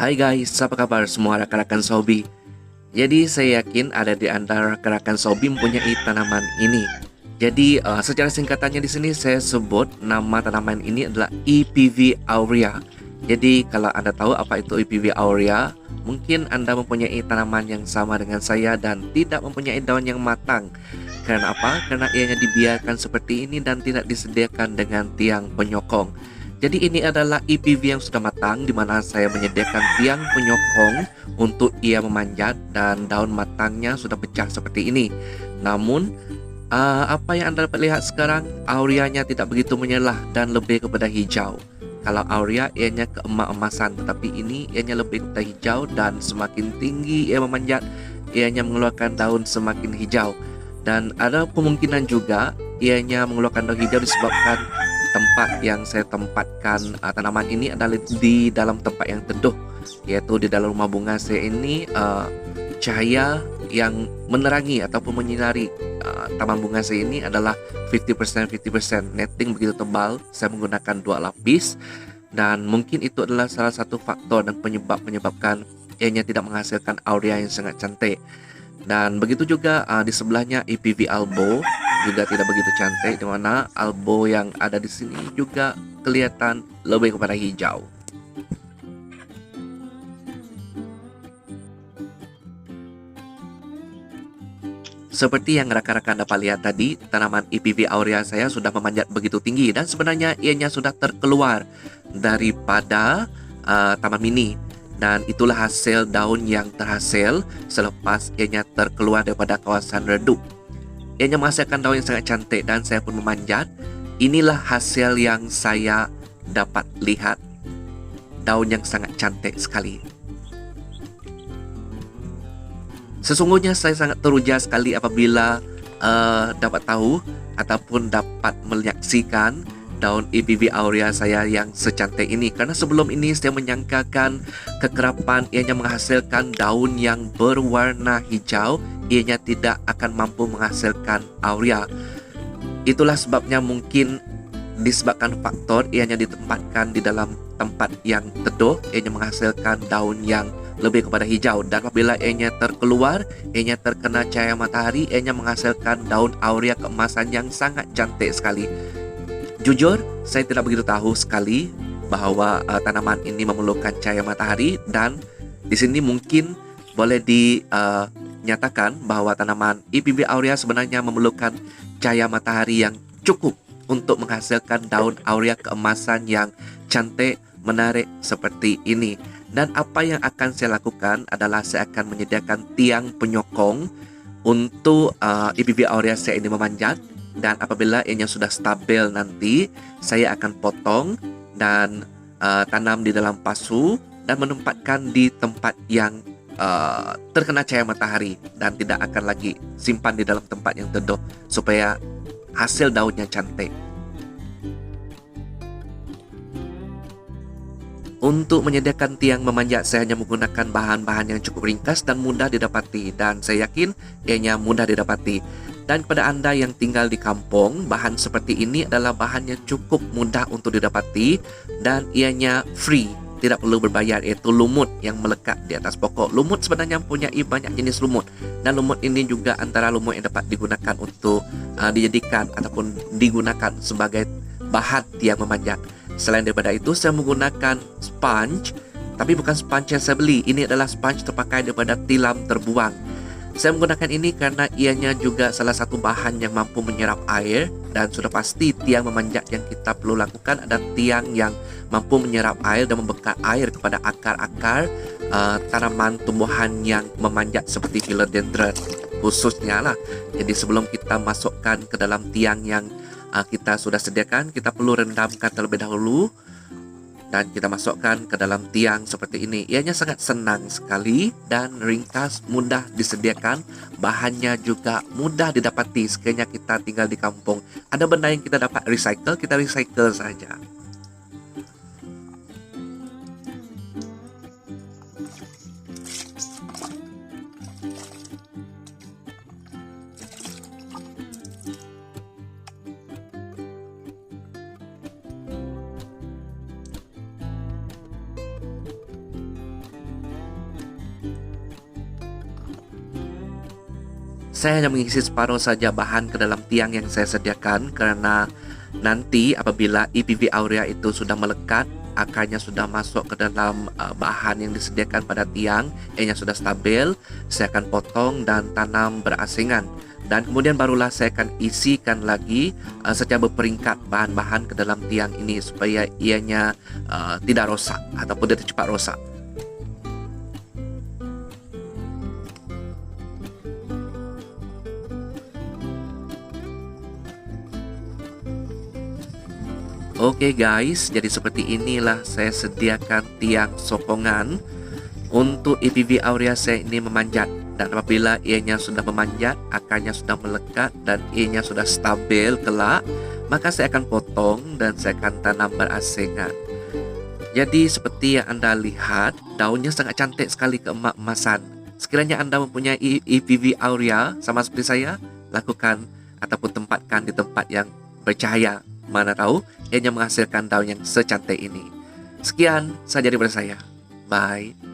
Hai guys, apa kabar semua rekan-rekan Sobi? Jadi saya yakin ada di antara rekan-rekan Sobi mempunyai tanaman ini. Jadi secara singkatannya di sini saya sebut nama tanaman ini adalah EPV aurea. Jadi kalau Anda tahu apa itu EPV aurea, mungkin Anda mempunyai tanaman yang sama dengan saya dan tidak mempunyai daun yang matang. Karena apa? Karena ianya dibiarkan seperti ini dan tidak disediakan dengan tiang penyokong. Jadi ini adalah EPV yang sudah matang, di mana saya menyediakan tiang penyokong untuk ia memanjat dan daun matangnya sudah pecah seperti ini. Namun apa yang Anda dapat lihat sekarang, aureanya tidak begitu menyerlah dan lebih kepada hijau. Kalau aurea ianya keemas-emasan, tetapi ini ianya lebih kepada hijau dan semakin tinggi ia memanjat, ianya mengeluarkan daun semakin hijau. Dan ada kemungkinan juga ianya mengeluarkan daun hijau disebabkan tempat yang saya tempatkan tanaman ini adalah di dalam tempat yang teduh, yaitu di dalam rumah bunga saya ini. Cahaya yang menerangi ataupun menyinari taman bunga saya ini adalah 50% 50%. Netting begitu tebal, saya menggunakan 2 lapis, dan mungkin itu adalah salah satu faktor dan menyebabkan ianya tidak menghasilkan aurea yang sangat cantik. Dan begitu juga di sebelahnya EPV albo juga tidak begitu cantik, di mana albo yang ada di sini juga kelihatan lebih kepada hijau. Seperti yang rekan-rekan dapat lihat tadi, tanaman EPV aurea saya sudah memanjat begitu tinggi dan sebenarnya ianya sudah terkeluar daripada taman mini. Dan itulah hasil daun yang terhasil selepas ianya terkeluar daripada kawasan redup. Ianya menghasilkan daun yang sangat cantik dan saya pun memanjat. Inilah hasil yang saya dapat lihat. Daun yang sangat cantik sekali. Sesungguhnya saya sangat teruja sekali apabila dapat tahu ataupun dapat menyaksikan daun EPV aurea saya yang secantik ini. Karena sebelum ini saya menyangkakan kekerapan ianya menghasilkan daun yang berwarna hijau, ianya tidak akan mampu menghasilkan aurea. Itulah sebabnya mungkin disebabkan faktor ianya ditempatkan di dalam tempat yang teduh, ianya menghasilkan daun yang lebih kepada hijau. Dan apabila ianya terkeluar, ianya terkena cahaya matahari, ianya menghasilkan daun aurea keemasan yang sangat cantik sekali. Jujur, saya tidak begitu tahu sekali bahwa tanaman ini memerlukan cahaya matahari, dan di sini mungkin boleh dinyatakan bahwa tanaman EPV aurea sebenarnya memerlukan cahaya matahari yang cukup untuk menghasilkan daun aurea keemasan yang cantik, menarik seperti ini. Dan apa yang akan saya lakukan adalah saya akan menyediakan tiang penyokong untuk EPV aurea saya ini memanjat. Dan apabila ianya sudah stabil nanti, saya akan potong dan tanam di dalam pasu dan menempatkan di tempat yang terkena cahaya matahari dan tidak akan lagi simpan di dalam tempat yang teduh supaya hasil daunnya cantik. Untuk menyediakan tiang memanjat, saya hanya menggunakan bahan-bahan yang cukup ringkas dan mudah didapati, dan saya yakin ianya mudah didapati. Dan kepada Anda yang tinggal di kampung, bahan seperti ini adalah bahan yang cukup mudah untuk didapati dan ianya free, tidak perlu berbayar, yaitu lumut yang melekat di atas pokok. Lumut sebenarnya mempunyai banyak jenis lumut, dan lumut ini juga antara lumut yang dapat digunakan untuk dijadikan ataupun digunakan sebagai bahan tiang memanjat. Selain daripada itu, saya menggunakan sponge, tapi bukan sponge yang saya beli. Ini adalah sponge terpakai daripada tilam terbuang. Saya menggunakan ini karena ianya juga salah satu bahan yang mampu menyerap air, dan sudah pasti tiang memanjat yang kita perlu lakukan adalah tiang yang mampu menyerap air dan membekak air kepada akar-akar tanaman tumbuhan yang memanjat seperti philodendron khususnya lah. Jadi sebelum kita masukkan ke dalam tiang yang kita sudah sediakan, kita perlu rendamkan terlebih dahulu dan kita masukkan ke dalam tiang seperti ini. Ianya sangat senang sekali dan ringkas, mudah disediakan. Bahannya juga mudah didapati sekiranya kita tinggal di kampung. Ada benda yang kita dapat recycle, kita recycle saja. Saya hanya mengisi separuh saja bahan ke dalam tiang yang saya sediakan karena nanti apabila EPV aurea itu sudah melekat, akarnya sudah masuk ke dalam bahan yang disediakan pada tiang, E-nya sudah stabil, saya akan potong dan tanam berasingan. Dan kemudian barulah saya akan isikan lagi secara berperingkat bahan-bahan ke dalam tiang ini supaya ianya tidak rosak ataupun tidak cepat rosak. Oke guys, jadi seperti inilah saya sediakan tiang sokongan untuk EPV aurea saya ini memanjat. Dan apabila E-nya sudah memanjat, akarnya sudah melekat dan E-nya sudah stabil kelak, maka saya akan potong dan saya akan tanam berasingan. Jadi seperti yang Anda lihat, daunnya sangat cantik sekali keemas-emasan. Sekiranya Anda mempunyai EPV aurea sama seperti saya, lakukan ataupun tempatkan di tempat yang bercahaya. Mana tahu E-nya menghasilkan daun yang secantik ini. Sekian saja daripada saya. Bye.